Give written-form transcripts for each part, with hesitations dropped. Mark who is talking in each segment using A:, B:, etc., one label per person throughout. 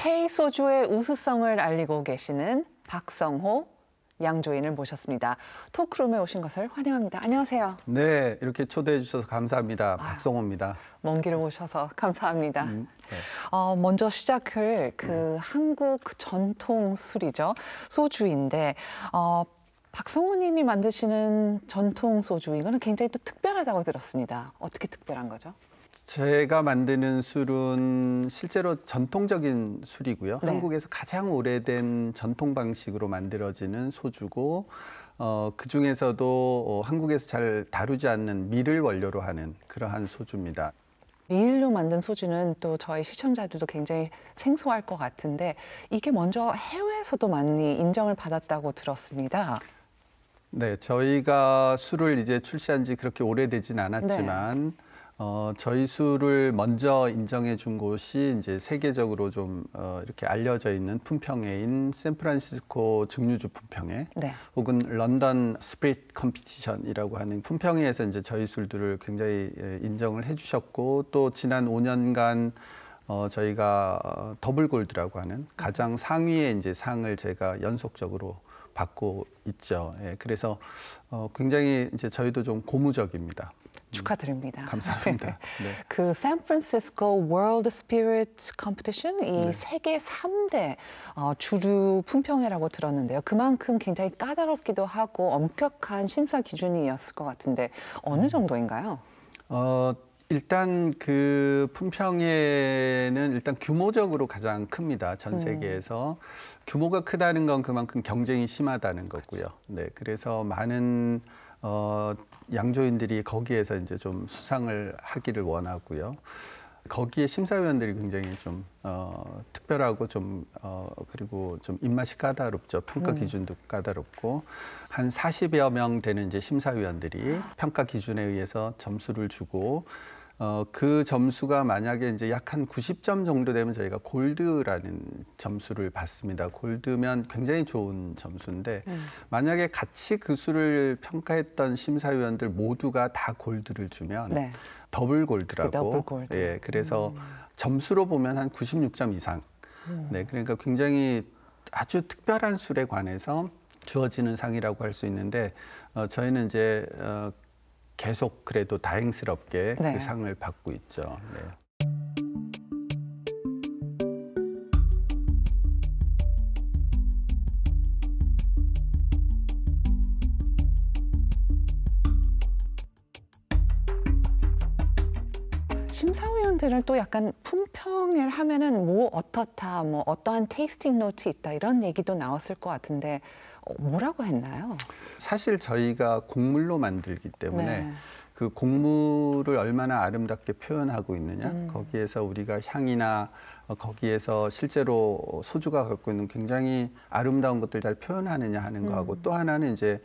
A: K소주의 우수성을 알리고 계시는 박성호 양조인을 모셨습니다. 토크룸에 오신 것을 환영합니다. 안녕하세요.
B: 네, 이렇게 초대해 주셔서 감사합니다. 박성호입니다.
A: 먼 길을 오셔서 감사합니다.
B: 네.
A: 먼저 시작을 한국 전통 술이죠. 소주인데 박성호님이 만드시는 전통 소주 이거는 굉장히 또 특별하다고 들었습니다. 어떻게 특별한 거죠?
B: 제가 만드는 술은 실제로 전통적인 술이고요.
A: 네.
B: 한국에서 가장 오래된 전통 방식으로 만들어지는 소주고 그중에서도 한국에서 잘 다루지 않는 밀을 원료로 하는 그러한 소주입니다.
A: 밀로 만든 소주는 또 저희 시청자들도 굉장히 생소할 것 같은데 이게 먼저 해외에서도 많이 인정을 받았다고 들었습니다.
B: 네, 저희가 술을 이제 출시한 지 그렇게 오래되진 않았지만 저희 술을 먼저 인정해 준 곳이 이제 세계적으로 좀 이렇게 알려져 있는 품평회인 샌프란시스코 증류주 품평회,
A: 네.
B: 혹은 런던 스피릿 컴피티션이라고 하는 품평회에서 이제 저희 술들을 굉장히 인정을 해주셨고, 또 지난 5년간 저희가 더블 골드라고 하는 가장 상위의 이제 상을 제가 연속적으로 받고 있죠. 예, 그래서 굉장히 이제 저희도 좀 고무적입니다.
A: 축하드립니다.
B: 감사합니다. 네.
A: 그 샌프란시스코 월드 스피릿 컴피티션 이
B: 네.
A: 세계 3대 주류 품평회라고 들었는데요. 그만큼 굉장히 까다롭기도 하고 엄격한 심사 기준이었을 것 같은데 어느 정도인가요?
B: 일단 그 품평회는 일단 규모적으로 가장 큽니다. 전 세계에서. 규모가 크다는 건 그만큼 경쟁이 심하다는 거고요.
A: 그렇죠.
B: 네, 그래서 많은 양조인들이 거기에서 이제 좀 수상을 하기를 원하고요. 거기에 심사위원들이 굉장히 좀 특별하고 좀 그리고 좀 입맛이 까다롭죠. 평가 기준도 까다롭고 한 40여 명 되는 이제 심사위원들이 평가 기준에 의해서 점수를 주고 그 점수가 만약에 이제 약 한 90점 정도 되면 저희가 골드라는 점수를 받습니다. 골드면 굉장히 좋은 점수인데 만약에 같이 그 술을 평가했던 심사위원들 모두가 다 골드를 주면
A: 네.
B: 더블 골드라고.
A: 더블 골드.
B: 예, 그래서 점수로 보면 한 96점 이상. 네, 그러니까 굉장히 아주 특별한 술에 관해서 주어지는 상이라고 할 수 있는데 저희는 이제 계속 그래도 다행스럽게
A: 네.
B: 그 상을 받고 있죠. 네.
A: 심사위원들은 또 약간 품평을 하면은 뭐 어떻다, 뭐 어떠한 테이스팅 노트 있다 이런 얘기도 나왔을 것 같은데 뭐라고 했나요?
B: 사실 저희가 곡물로 만들기 때문에
A: 네.
B: 그 곡물을 얼마나 아름답게 표현하고 있느냐, 거기에서 우리가 향이나 거기에서 실제로 소주가 갖고 있는 굉장히 아름다운 것들 잘 표현하느냐 하는 거하고 또 하나는 이제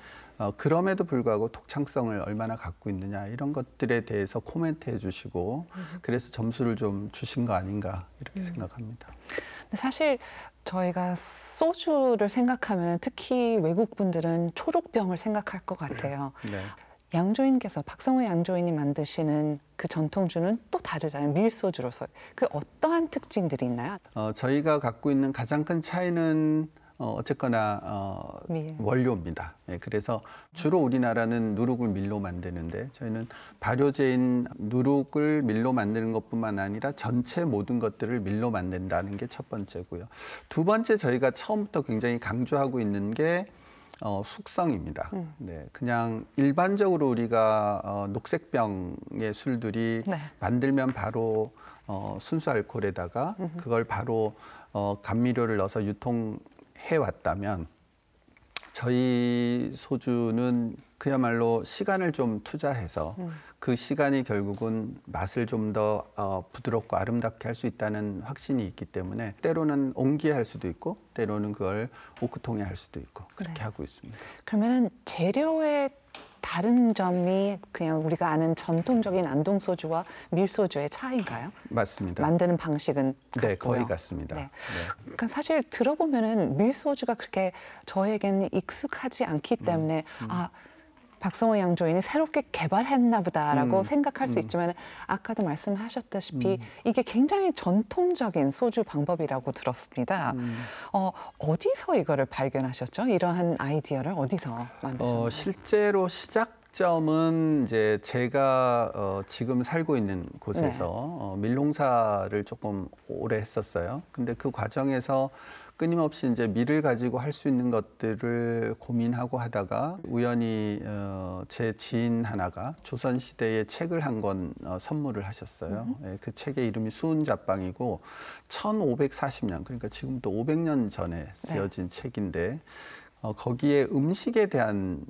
B: 그럼에도 불구하고 독창성을 얼마나 갖고 있느냐 이런 것들에 대해서 코멘트 해주시고 그래서 점수를 좀 주신 거 아닌가 이렇게 생각합니다.
A: 근데 사실 저희가 소주를 생각하면 특히 외국 분들은 초록병을 생각할 것 같아요.
B: 네.
A: 양조인께서 박성호 양조인이 만드시는 그 전통주는 또 다르잖아요. 밀소주로서. 그 어떠한 특징들이 있나요?
B: 저희가 갖고 있는 가장 큰 차이는 어쨌거나
A: 밀.
B: 원료입니다. 예, 그래서 주로 우리나라는 누룩을 밀로 만드는데 저희는 발효제인 누룩을 밀로 만드는 것뿐만 아니라 전체 모든 것들을 밀로 만든다는 게 첫 번째고요. 두 번째 저희가 처음부터 굉장히 강조하고 있는 게 숙성입니다. 네, 그냥 일반적으로 우리가 녹색병의 술들이
A: 네.
B: 만들면 바로 순수 알코올에다가 그걸 바로 감미료를 넣어서 유통해 왔다면 저희 소주는 그야말로 시간을 좀 투자해서 그 시간이 결국은 맛을 좀 더 부드럽고 아름답게 할 수 있다는 확신이 있기 때문에 때로는 옹기에 할 수도 있고 때로는 그걸 오크통에 할 수도 있고 그렇게
A: 네.
B: 하고 있습니다.
A: 그러면 재료의 다른 점이 그냥 우리가 아는 전통적인 안동소주와 밀소주의 차이인가요?
B: 맞습니다.
A: 만드는 방식은
B: 네,
A: 같고요.
B: 거의 같습니다.
A: 네.
B: 네.
A: 그러니까 사실 들어보면은 밀소주가 그렇게 저에게는 익숙하지 않기 때문에 박성호 양조인이 새롭게 개발했나 보다라고 생각할 수
B: 음.
A: 있지만 아까도 말씀하셨다시피 이게 굉장히 전통적인 소주 방법이라고 들었습니다. 어디서 이거를 발견하셨죠? 이러한 아이디어를 어디서 만드셨나요?
B: 실제로 시작점은 이제 제가 지금 살고 있는 곳에서 밀농사를 조금 오래 했었어요. 근데 그 과정에서 끊임없이 이제 밀을 가지고 할 수 있는 것들을 고민하고 하다가 우연히 제 지인 하나가 조선시대에 책을 한 권 선물을 하셨어요. 예, 그 책의 이름이 수은자빵이고 1540년, 그러니까 지금부터 500년 전에 쓰여진 책인데 거기에 음식에 대한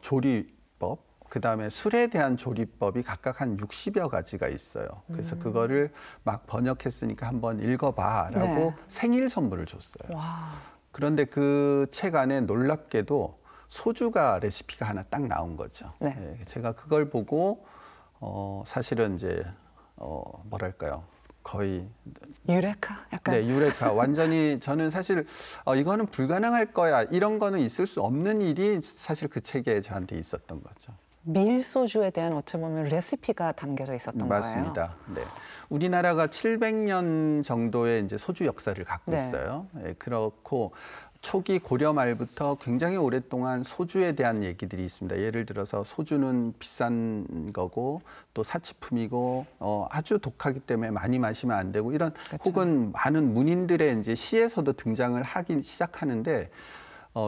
B: 조리법, 그다음에 술에 대한 조리법이 각각 한 60여 가지가 있어요. 그래서 그거를 막 번역했으니까 한번 읽어봐라고 생일 선물을 줬어요.
A: 와.
B: 그런데 그 책 안에 놀랍게도 소주가 레시피가 하나 딱 나온 거죠. 예, 제가 그걸 보고 사실은 이제 뭐랄까요? 거의
A: 유레카? 약간.
B: 네, 유레카. 완전히 저는 사실 이거는 불가능할 거야. 이런 거는 있을 수 없는 일이 사실 그 책에 저한테 있었던 거죠.
A: 밀소주에 대한 어찌 보면 레시피가 담겨져 있었던
B: 맞습니다.
A: 거예요.
B: 네. 우리나라가 700년 정도의 이제 소주 역사를 갖고 있어요. 예, 그렇고 초기 고려 말부터 굉장히 오랫동안 소주에 대한 얘기들이 있습니다. 예를 들어서 소주는 비싼 거고 또 사치품이고 아주 독하기 때문에 많이 마시면 안 되고 이런 혹은 많은 문인들의 이제 시에서도 등장을 하기 시작하는데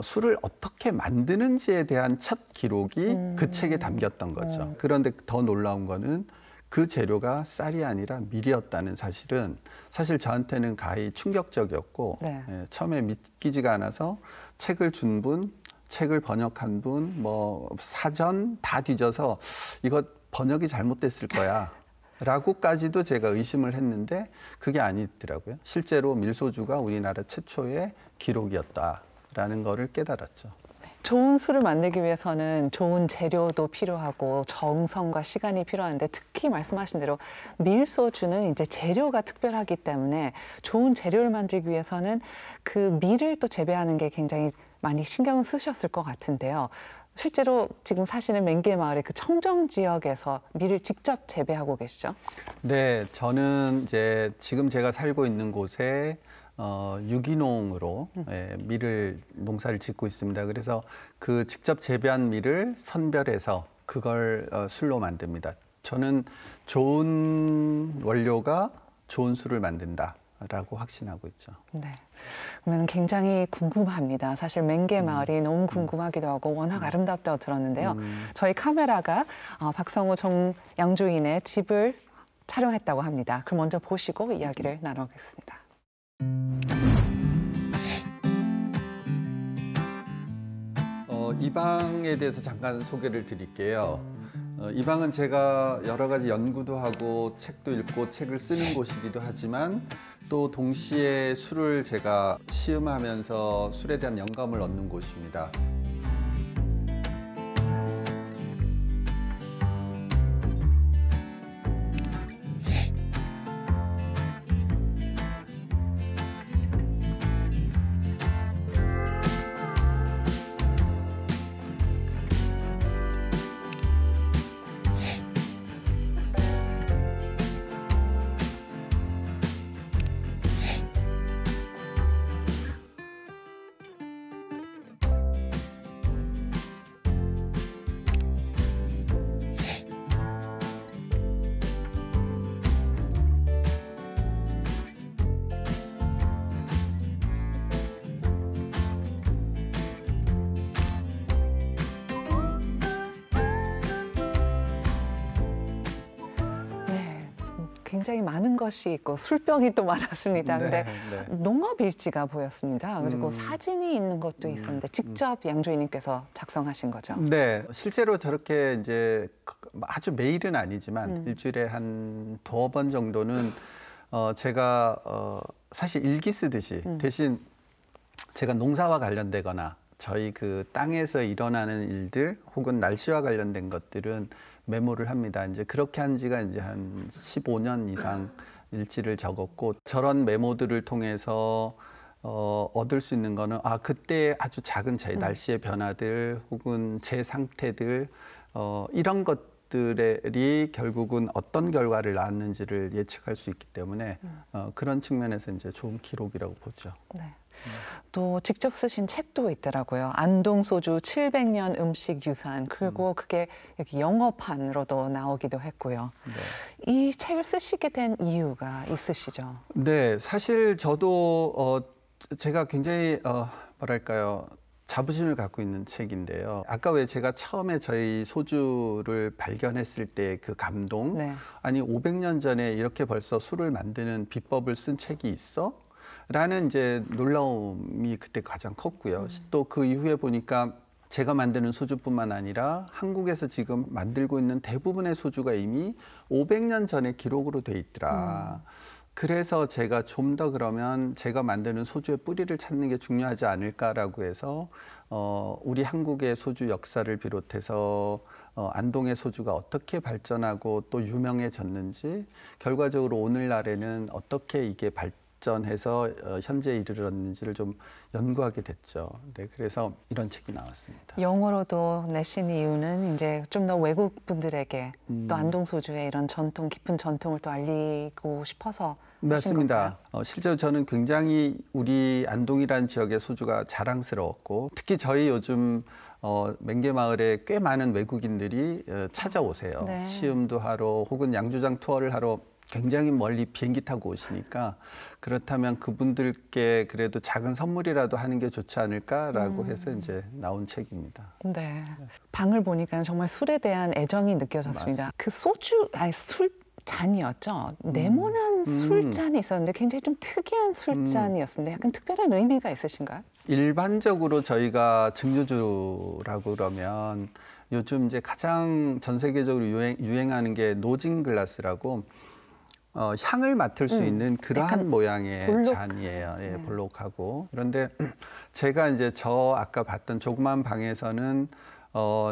B: 술을 어떻게 만드는지에 대한 첫 기록이 그 책에 담겼던 거죠. 그런데 더 놀라운 거는 그 재료가 쌀이 아니라 밀이었다는 사실은 사실 저한테는 가히 충격적이었고 처음에 믿기지가 않아서 책을 준 분, 책을 번역한 분, 뭐 사전 다 뒤져서 이거 번역이 잘못됐을 거야 라고까지도 제가 의심을 했는데 그게 아니더라고요. 실제로 밀소주가 우리나라 최초의 기록이었다라는 거를 깨달았죠.
A: 좋은 술을 만들기 위해서는 좋은 재료도 필요하고 정성과 시간이 필요한데 특히 말씀하신 대로 밀소주는 이제 재료가 특별하기 때문에 좋은 재료를 만들기 위해서는 그 밀을 또 재배하는 게 굉장히 많이 신경을 쓰셨을 것 같은데요. 실제로 지금 사시는 맹계 마을의 그 청정 지역에서 밀을 직접 재배하고 계시죠?
B: 네, 저는 이제 지금 제가 살고 있는 곳에 유기농으로 밀을 농사를 짓고 있습니다. 그래서 그 직접 재배한 밀을 선별해서 그걸 술로 만듭니다. 저는 좋은 원료가 좋은 술을 만든다라고 확신하고 있죠.
A: 네. 그러면 굉장히 궁금합니다. 사실 맹계 마을이 너무 궁금하기도 하고 워낙 아름답다고 들었는데요. 저희 카메라가 박성호 양조인의 집을 촬영했다고 합니다. 그럼 먼저 보시고 이야기를 나누겠습니다.
B: 이 방에 대해서 잠깐 소개를 드릴게요. 이 방은 제가 여러 가지 연구도 하고 책도 읽고 책을 쓰는 곳이기도 하지만 또 동시에 술을 제가 시음하면서 술에 대한 영감을 얻는 곳입니다.
A: 굉장히 많은 것이 있고 술병이 또 많았습니다. 근데 농업 일지가 보였습니다. 그리고 사진이 있는 것도 있었는데 직접 양조인님께서 작성하신 거죠?
B: 네, 실제로 저렇게 이제 아주 매일은 아니지만 일주일에 한 2번 정도는 제가 사실 일기 쓰듯이 대신 제가 농사와 관련되거나 저희 그 땅에서 일어나는 일들 혹은 날씨와 관련된 것들은 메모를 합니다. 이제 그렇게 한 지가 이제 한 15년 이상 일지를 적었고 저런 메모들을 통해서 얻을 수 있는 거는 그때 아주 작은 차이, 날씨의 변화들 혹은 제 상태들 이런 것들이 결국은 어떤 결과를 낳았는지를 예측할 수 있기 때문에 그런 측면에서 이제 좋은 기록이라고 보죠.
A: 네. 또 직접 쓰신 책도 있더라고요. 안동 소주 700년 음식 유산. 그리고 그게 여기 영어판으로도 나오기도 했고요.
B: 네.
A: 이 책을 쓰시게 된 이유가 있으시죠?
B: 네, 사실 저도 제가 굉장히 뭐랄까요, 자부심을 갖고 있는 책인데요. 아까 왜 제가 처음에 저희 소주를 발견했을 때 그 감동,
A: 네.
B: 아니 500년 전에 이렇게 벌써 술을 만드는 비법을 쓴 책이 있어? 라는 이제 놀라움이 그때 가장 컸고요. 또 그 이후에 보니까 제가 만드는 소주뿐만 아니라 한국에서 지금 만들고 있는 대부분의 소주가 이미 500년 전에 기록으로 돼 있더라. 그래서 제가 좀 더 그러면 제가 만드는 소주의 뿌리를 찾는 게 중요하지 않을까라고 해서 우리 한국의 소주 역사를 비롯해서 안동의 소주가 어떻게 발전하고 또 유명해졌는지, 결과적으로 오늘날에는 어떻게 이게 발전해서 현재에 이르렀는지를 좀 연구하게 됐죠. 네, 그래서 이런 책이 나왔습니다.
A: 영어로도 내신 이유는 이제 좀 더 외국 분들에게 또 안동 소주의 이런 전통, 깊은 전통을 또 알리고 싶어서 하신 건가요?
B: 맞습니다. 실제로 저는 굉장히 우리 안동이라는 지역의 소주가 자랑스러웠고, 특히 저희 요즘 맹계마을에 꽤 많은 외국인들이 찾아오세요.
A: 네.
B: 시음도 하러 혹은 양조장 투어를 하러 굉장히 멀리 비행기 타고 오시니까, 그렇다면 그분들께 그래도 작은 선물이라도 하는 게 좋지 않을까라고 해서 이제 나온 책입니다.
A: 네. 방을 보니까 정말 술에 대한 애정이 느껴졌습니다. 그 소주, 아니 술 잔이었죠. 네모난 술잔이 있었는데 굉장히 좀 특이한 술잔이었습니다. 약간 특별한 의미가 있으신가요?
B: 일반적으로 저희가 증류주라고 그러면 요즘 이제 가장 전 세계적으로 유행하는 게 노진 글라스라고 향을 맡을 수 있는 그러한 모양의
A: 볼록.
B: 잔이에요. 예, 볼록하고. 그런데 제가 이제 저 아까 봤던 조그만 방에서는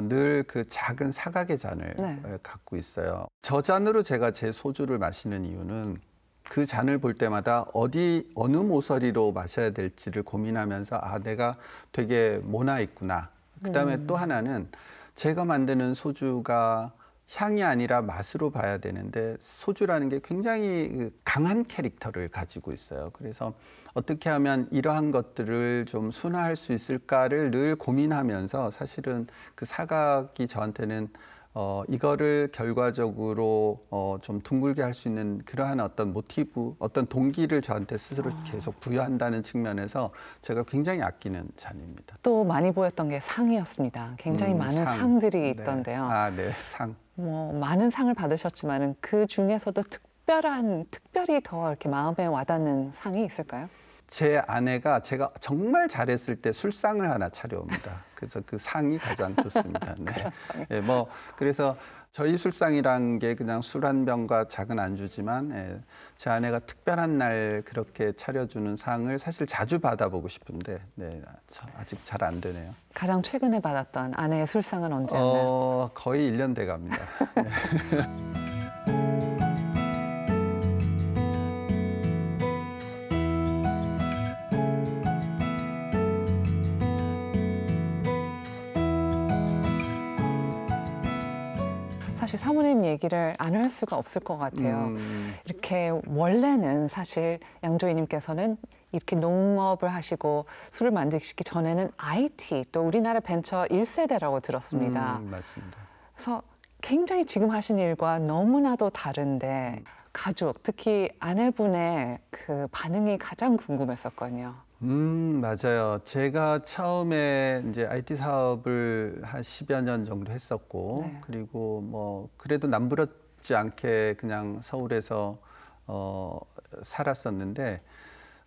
B: 늘 그 작은 사각의 잔을
A: 네.
B: 갖고 있어요. 저 잔으로 제가 제 소주를 마시는 이유는 그 잔을 볼 때마다 어느 모서리로 마셔야 될지를 고민하면서 내가 되게 모나 있구나. 그다음에 또 하나는 제가 만드는 소주가 향이 아니라 맛으로 봐야 되는데, 소주라는 게 굉장히 강한 캐릭터를 가지고 있어요. 그래서 어떻게 하면 이러한 것들을 좀 순화할 수 있을까를 늘 고민하면서, 사실은 그 사각이 저한테는 이거를 결과적으로 좀 둥글게 할 수 있는 그러한 어떤 모티브, 어떤 동기를 저한테 스스로 계속 부여한다는 측면에서 제가 굉장히 아끼는 잔입니다.
A: 또 많이 보였던 게 상이었습니다. 굉장히 많은 상들이 있던데요.
B: 네, 상.
A: 뭐 많은 상을 받으셨지만은 그 중에서도 특별히 더 이렇게 마음에 와닿는 상이 있을까요?
B: 제 아내가 제가 정말 잘했을 때 술상을 하나 차려옵니다. 그래서 그 상이 가장 좋습니다. 네. 네, 그래서 저희 술상이란 게 그냥 술 한 병과 작은 안주지만, 제 아내가 특별한 날 그렇게 차려주는 상을 사실 자주 받아보고 싶은데, 네, 아직 잘 안 되네요.
A: 가장 최근에 받았던 아내의 술상은 언제였나요?
B: 거의 1년 돼 갑니다. 네.
A: 사실 사모님 얘기를 안 할 수가 없을 것 같아요. 이렇게 원래는 사실 양조위님께서는 이렇게 농업을 하시고 술을 만드시기 전에는 IT, 또 우리나라 벤처 1세대라고 들었습니다.
B: 맞습니다.
A: 그래서 굉장히 지금 하신 일과 너무나도 다른데 가족, 특히 아내분의 그 반응이 가장 궁금했었거든요.
B: 맞아요. 제가 처음에 이제 IT 사업을 한 10여 년 정도 했었고,
A: 네.
B: 그리고 그래도 남부럽지 않게 그냥 서울에서 살았었는데,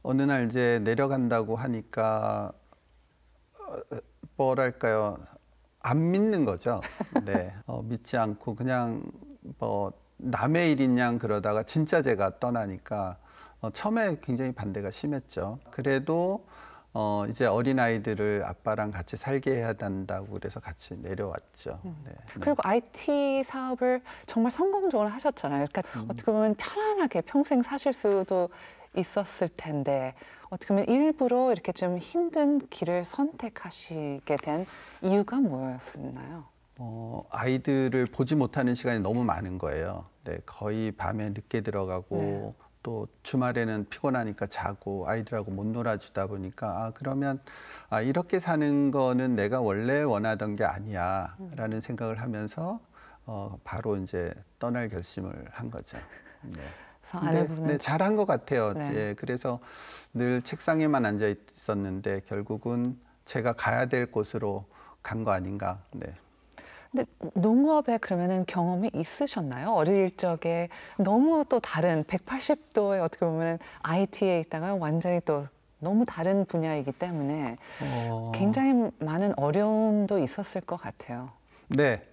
B: 어느 날 이제 내려간다고 하니까 뭐랄까요, 안 믿는 거죠. 네, 믿지 않고 그냥 남의 일인 양 그러다가 진짜 제가 떠나니까 처음에 굉장히 반대가 심했죠. 그래도 이제 어린아이들을 아빠랑 같이 살게 해야 된다고 그래서 같이 내려왔죠. 네.
A: 그리고 IT 사업을 정말 성공적으로 하셨잖아요. 그러니까 어떻게 보면 편안하게 평생 사실 수도 있었을 텐데 어떻게 보면 일부러 이렇게 좀 힘든 길을 선택하시게 된 이유가 뭐였나요?
B: 아이들을 보지 못하는 시간이 너무 많은 거예요. 네, 거의 밤에 늦게 들어가고
A: 네.
B: 또 주말에는 피곤하니까 자고 아이들하고 못 놀아주다 보니까 그러면 이렇게 사는 거는 내가 원래 원하던 게 아니야라는 생각을 하면서 바로 이제 떠날 결심을 한 거죠. 네.
A: 그래서
B: 근데
A: 아내분은
B: 네, 잘한 것 같아요.
A: 네.
B: 예, 그래서 늘 책상에만 앉아 있었는데 결국은 제가 가야 될 곳으로 간 거 아닌가. 네.
A: 근데 농업에 그러면은 경험이 있으셨나요? 어릴 적에 너무 또 다른 180도의 어떻게 보면은 IT에 있다가 완전히 또 너무 다른 분야이기 때문에 굉장히 많은 어려움도 있었을 것 같아요.
B: 네,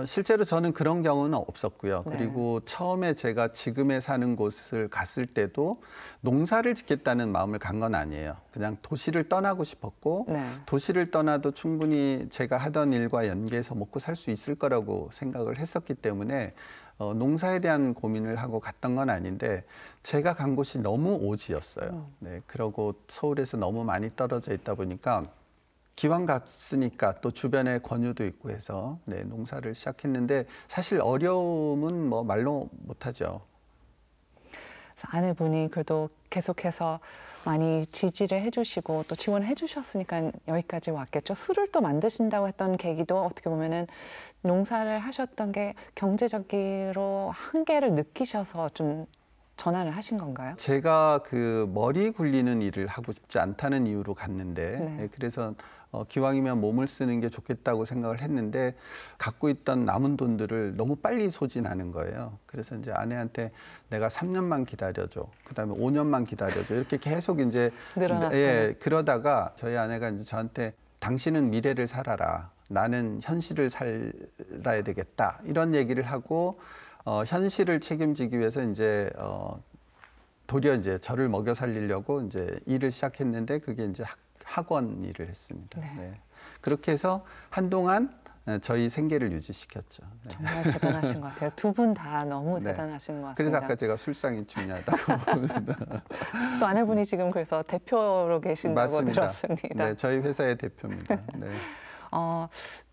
B: 실제로 저는 그런 경우는 없었고요.
A: 네.
B: 그리고 처음에 제가 지금에 사는 곳을 갔을 때도 농사를 짓겠다는 마음을 간 건 아니에요. 그냥 도시를 떠나고 싶었고
A: 네.
B: 도시를 떠나도 충분히 제가 하던 일과 연계해서 먹고 살 수 있을 거라고 생각을 했었기 때문에 농사에 대한 고민을 하고 갔던 건 아닌데 제가 간 곳이 너무 오지였어요. 네, 그러고 서울에서 너무 많이 떨어져 있다 보니까 기왕 갔으니까 또 주변에 권유도 있고 해서 네, 농사를 시작했는데 사실 어려움은 뭐 말로 못하죠.
A: 그래서 아내분이 그래도 계속해서 많이 지지를 해주시고 또 지원해 주셨으니까 여기까지 왔겠죠. 술을 또 만드신다고 했던 계기도 어떻게 보면은 농사를 하셨던 게 경제적으로 한계를 느끼셔서 좀 전환을 하신 건가요?
B: 제가 그 머리 굴리는 일을 하고 싶지 않다는 이유로 갔는데
A: 네.
B: 네, 그래서 기왕이면 몸을 쓰는 게 좋겠다고 생각을 했는데 갖고 있던 남은 돈들을 너무 빨리 소진하는 거예요. 그래서 이제 아내한테 내가 3년만 기다려줘. 그다음에 5년만 기다려줘. 이렇게 계속 이제
A: 늘어났다는.
B: 그러다가 저희 아내가 이제 저한테 당신은 미래를 살아라. 나는 현실을 살아야 되겠다. 이런 얘기를 하고 현실을 책임지기 위해서 이제 도리어 이제 저를 먹여 살리려고 이제 일을 시작했는데 그게 이제 학원 일을 했습니다.
A: 네.
B: 네. 그렇게 해서 한동안 저희 생계를 유지시켰죠. 네.
A: 정말 대단하신 것 같아요. 두 분 다 너무
B: 네.
A: 대단하신 것 같습니다.
B: 그래서 아까 제가 술상이 중요하다고.
A: 또 아내분이 지금 그래서 대표로 계신다고
B: 맞습니다.
A: 들었습니다.
B: 네, 저희 회사의 대표입니다. 네.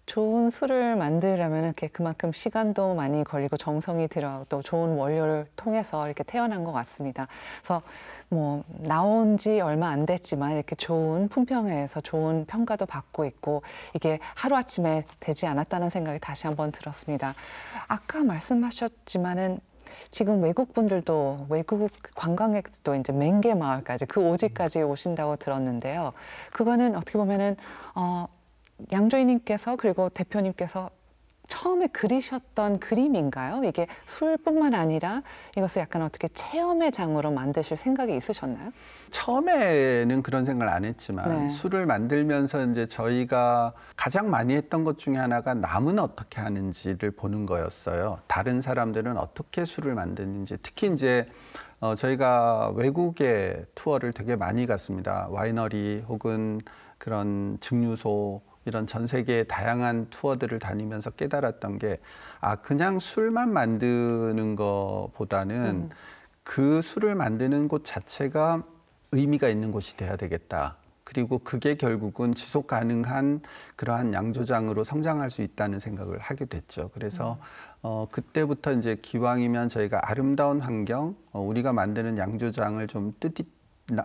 A: 좋은 술을 만들려면 이렇게 그만큼 시간도 많이 걸리고 정성이 들어가고 또 좋은 원료를 통해서 이렇게 태어난 것 같습니다. 그래서 뭐 나온 지 얼마 안 됐지만 이렇게 좋은 품평회에서 좋은 평가도 받고 있고 이게 하루아침에 되지 않았다는 생각이 다시 한번 들었습니다. 아까 말씀하셨지만은 지금 외국 분들도 외국 관광객도 이제 맹계 마을까지 그 오지까지 오신다고 들었는데요. 그거는 어떻게 보면은 양조위님께서 그리고 대표님께서 처음에 그리셨던 그림인가요? 이게 술뿐만 아니라 이것을 약간 어떻게 체험의 장으로 만드실 생각이 있으셨나요?
B: 처음에는 그런 생각을 안 했지만
A: 네.
B: 술을 만들면서 이제 저희가 가장 많이 했던 것 중에 하나가 남은 어떻게 하는지를 보는 거였어요. 다른 사람들은 어떻게 술을 만드는지 특히 이제 저희가 외국에 투어를 되게 많이 갔습니다. 와이너리 혹은 그런 증류소 이런 전 세계의 다양한 투어들을 다니면서 깨달았던 게 그냥 술만 만드는 것보다는 그 술을 만드는 곳 자체가 의미가 있는 곳이 돼야 되겠다. 그리고 그게 결국은 지속 가능한 그러한 양조장으로 성장할 수 있다는 생각을 하게 됐죠. 그래서 그때부터 이제 기왕이면 저희가 아름다운 환경, 우리가 만드는 양조장을 좀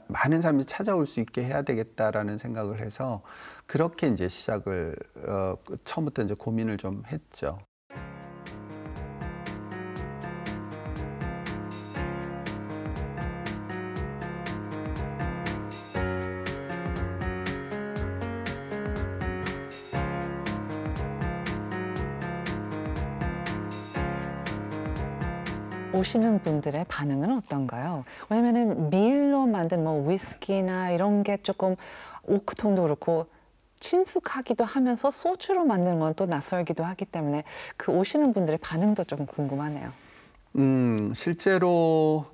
B: 많은 사람들이 찾아올 수 있게 해야 되겠다라는 생각을 해서 그렇게 이제 시작을 처음부터 이제 고민을 좀 했죠.
A: 오시는 분들의 반응은 어떤가요? 왜냐면은 밀로 만든 뭐 위스키나 이런 게 조금 오크통도 그렇고 친숙하기도 하면서 소주로 만든 건 또 낯설기도 하기 때문에 그 오시는 분들의 반응도 조금 궁금하네요.
B: 실제로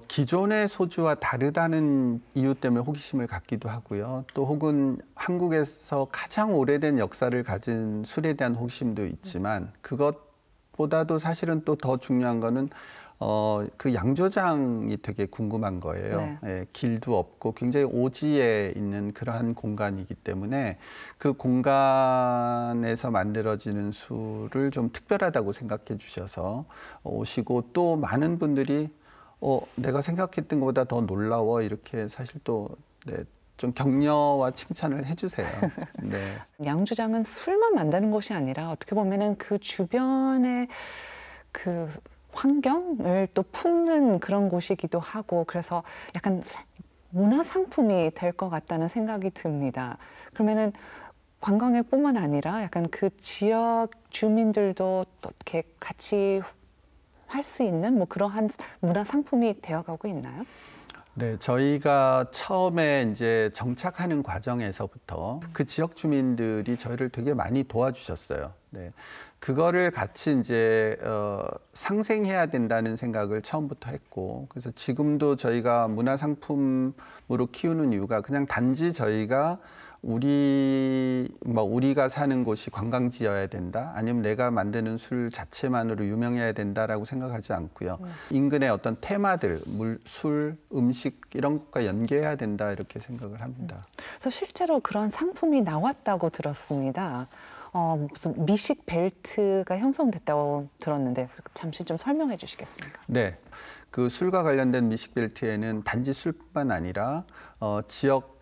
B: 기존의 소주와 다르다는 이유 때문에 호기심을 갖기도 하고요. 또 혹은 한국에서 가장 오래된 역사를 가진 술에 대한 호기심도 있지만 그것보다도 사실은 또 더 중요한 거는 그 양조장이 되게 궁금한 거예요.
A: 네.
B: 예, 길도 없고 굉장히 오지에 있는 그러한 공간이기 때문에 그 공간에서 만들어지는 술을 좀 특별하다고 생각해 주셔서 오시고, 또 많은 분들이 내가 생각했던 것보다 더 놀라워, 이렇게 사실 또 네, 좀 격려와 칭찬을 해주세요. 네.
A: 양조장은 술만 만드는 곳이 아니라 어떻게 보면은 그 주변의 그 환경을 또 품는 그런 곳이기도 하고, 그래서 약간 문화 상품이 될 것 같다는 생각이 듭니다. 그러면은 관광객뿐만 아니라 약간 그 지역 주민들도 또 이렇게 같이 할 수 있는 뭐 그러한 문화 상품이 되어가고 있나요?
B: 네, 저희가 처음에 이제 정착하는 과정에서부터 그 지역 주민들이 저희를 되게 많이 도와주셨어요. 네, 그거를 같이 이제 상생해야 된다는 생각을 처음부터 했고, 그래서 지금도 저희가 문화 상품으로 키우는 이유가 그냥 단지 저희가 우리가 사는 곳이 관광지여야 된다, 아니면 내가 만드는 술 자체만으로 유명해야 된다라고 생각하지 않고요. 인근의 어떤 테마들, 술, 음식 이런 것과 연계해야 된다, 이렇게 생각을 합니다.
A: 그래서 실제로 그런 상품이 나왔다고 들었습니다. 무슨 미식 벨트가 형성됐다고 들었는데 잠시 좀 설명해 주시겠습니까?
B: 네, 그 술과 관련된 미식 벨트에는 단지 술뿐만 아니라 지역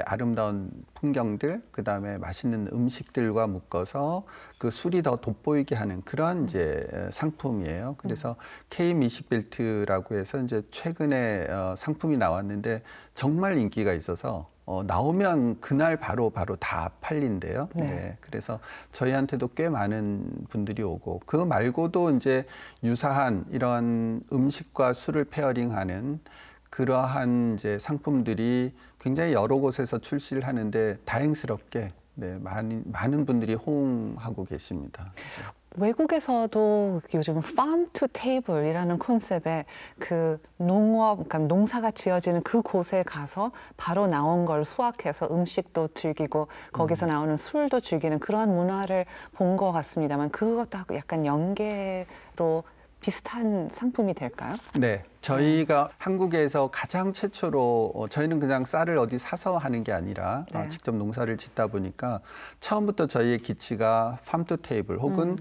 B: 아름다운 풍경들, 그다음에 맛있는 음식들과 묶어서 그 술이 더 돋보이게 하는 그런 이제 상품이에요. 그래서 K 미식벨트라고 해서 이제 최근에 상품이 나왔는데 정말 인기가 있어서 나오면 그날 바로 다 팔린대요.
A: 네.
B: 네. 그래서 저희한테도 꽤 많은 분들이 오고, 그거 말고도 이제 유사한 이런 음식과 술을 페어링하는 그러한 이제 상품들이 굉장히 여러 곳에서 출시를 하는데 다행스럽게 네, 많은 분들이 호응하고 계십니다.
A: 외국에서도 요즘 farm to table이라는 컨셉의 그 농업, 그러니까 농사가 지어지는 그 곳에 가서 바로 나온 걸 수확해서 음식도 즐기고 거기서 나오는 술도 즐기는 그런 문화를 본 것 같습니다만, 그것도 하고 약간 연계로 비슷한 상품이 될까요?
B: 네, 저희가 한국에서 가장 최초로 저희는 그냥 쌀을 어디 사서 하는 게 아니라
A: 네.
B: 직접 농사를 짓다 보니까 처음부터 저희의 기치가 farm to table 혹은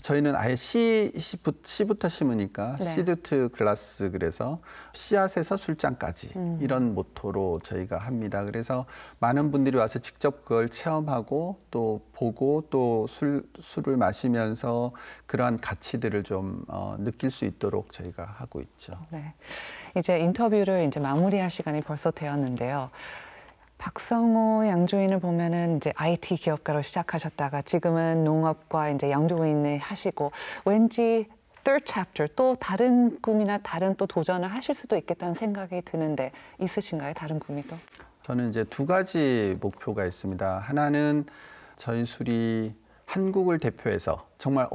B: 저희는 아예 씨부터 심으니까
A: 네.
B: 시드 투 글라스, 그래서 씨앗에서 술잔까지 이런 모토로 저희가 합니다. 그래서 많은 분들이 와서 직접 그걸 체험하고 또 보고 또 술을 마시면서 그러한 가치들을 좀 느낄 수 있도록 저희가 하고 있죠.
A: 네. 이제 인터뷰를 이제 마무리할 시간이 벌써 되었는데요. 박성호 양조인을 보면은 이제 IT 기업가로 시작하셨다가 지금은 농업과 이제 양조인을 하시고, 왠지 third chapter, 또 다른 꿈이나 다른 또 도전을 하실 수도 있겠다는 생각이 드는데 있으신가요? 다른 꿈이도?
B: 저는 이제 두 가지 목표가 있습니다. 하나는 저희 술이 한국을 대표해서 정말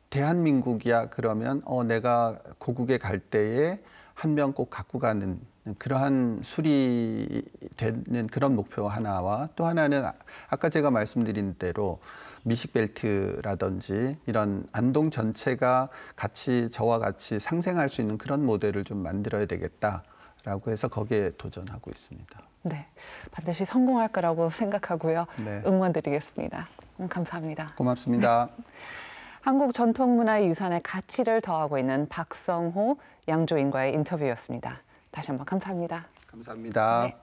B: 대한민국이야 그러면 내가 고국에 갈 때에 한 병 꼭 갖고 가는 그러한 술이 되는 그런 목표 하나와, 또 하나는 아까 제가 말씀드린 대로 미식벨트라든지 이런 안동 전체가 같이 저와 같이 상생할 수 있는 그런 모델을 좀 만들어야 되겠다라고 해서 거기에 도전하고 있습니다.
A: 네, 반드시 성공할 거라고 생각하고요.
B: 네.
A: 응원드리겠습니다. 감사합니다.
B: 고맙습니다.
A: 한국 전통문화의 유산에 가치를 더하고 있는 박성호 양조인과의 인터뷰였습니다. 다시 한번 감사합니다.
B: 감사합니다.
A: 네.